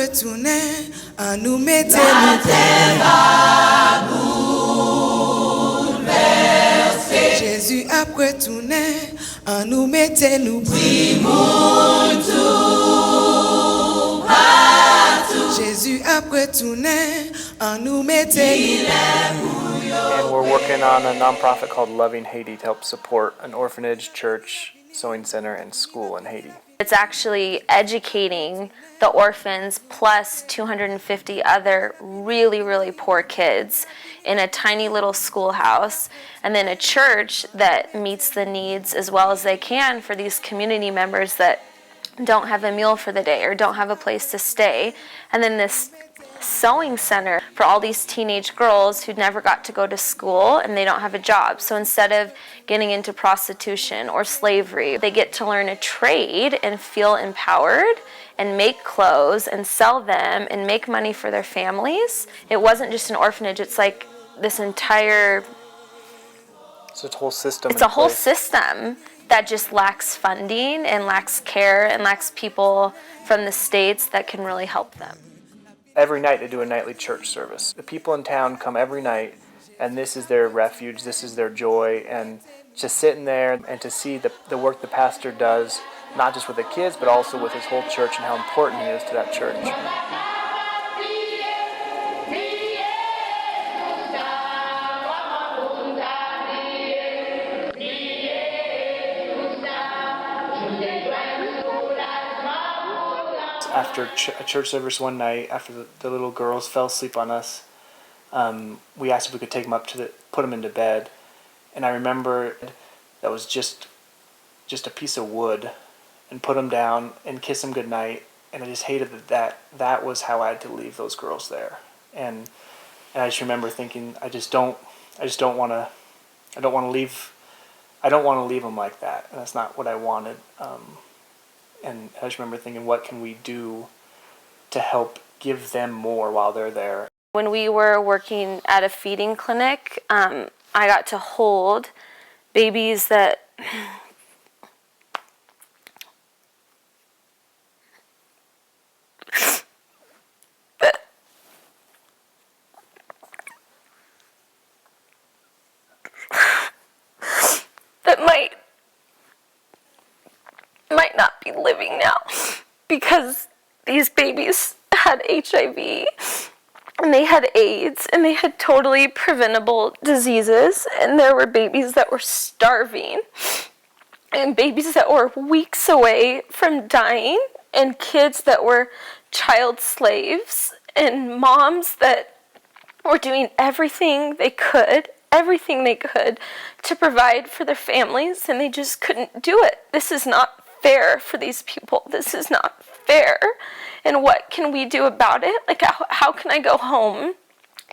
retourner, à nous mettre Jésus a retourné, à nous mettre nous Jésus a retourné, à nous mettre And we're working on a nonprofit called Loving Haiti to help support an orphanage, church, sewing center, and school in Haiti. It's actually educating the orphans plus 250 other really, really poor kids in a tiny little schoolhouse, and then a church that meets the needs as well as they can for these community members that don't have a meal for the day or don't have a place to stay. And then this sewing center for all these teenage girls who never got to go to school and they don't have a job. So instead of getting into prostitution or slavery, they get to learn a trade and feel empowered and make clothes and sell them and make money for their families. It wasn't just an orphanage, it's like this entire... It's a whole system. It's a whole system that just lacks funding and lacks care and lacks people from the states that can really help them. Every night they do a nightly church service. The people in town come every night, and this is their refuge, this is their joy, and just sitting there and to see the work the pastor does, not just with the kids, but also with his whole church and how important he is to that church. After a church service one night, after the little girls fell asleep on us, we asked if we could take them up put them into bed, and I remember that was just a piece of wood, and put them down and kiss them goodnight, and I just hated that was how I had to leave those girls there, and I just remember thinking I don't want to leave them like that, and that's not what I wanted. And I just remember thinking, what can we do to help give them more while they're there? When we were working at a feeding clinic, I got to hold babies that might not be living now because these babies had HIV and they had AIDS and they had totally preventable diseases, and there were babies that were starving and babies that were weeks away from dying and kids that were child slaves and moms that were doing everything they could to provide for their families, and they just couldn't do it. This is not fair for these people. This is not fair. And what can we do about it? Like, how can I go home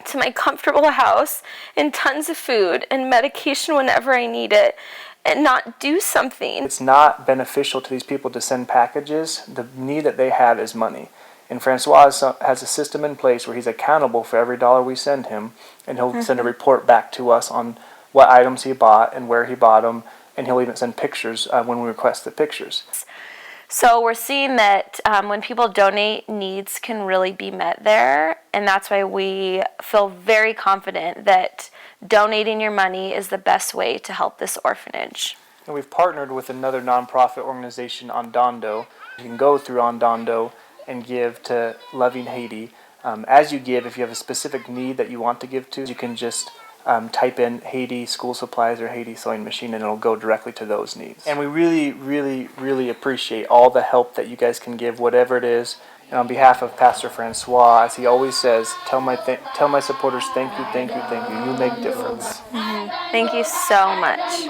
to my comfortable house and tons of food and medication whenever I need it and not do something? It's not beneficial to these people to send packages. The need that they have is money. And Francois has a system in place where he's accountable for every dollar we send him, and he'll send a report back to us on what items he bought and where he bought them, and he'll even send pictures when we request the pictures. So we're seeing that when people donate, needs can really be met there, and that's why we feel very confident that donating your money is the best way to help this orphanage. And we've partnered with another nonprofit organization, Ondondo. You can go through Ondondo and give to Loving Haiti. As you give, if you have a specific need that you want to give to, you can just type in Haiti school supplies or Haiti sewing machine, and it'll go directly to those needs. And we really, really, really appreciate all the help that you guys can give, whatever it is. And on behalf of Pastor Francois, as he always says, tell my supporters, thank you, thank you, thank you. You make difference. Thank you so much.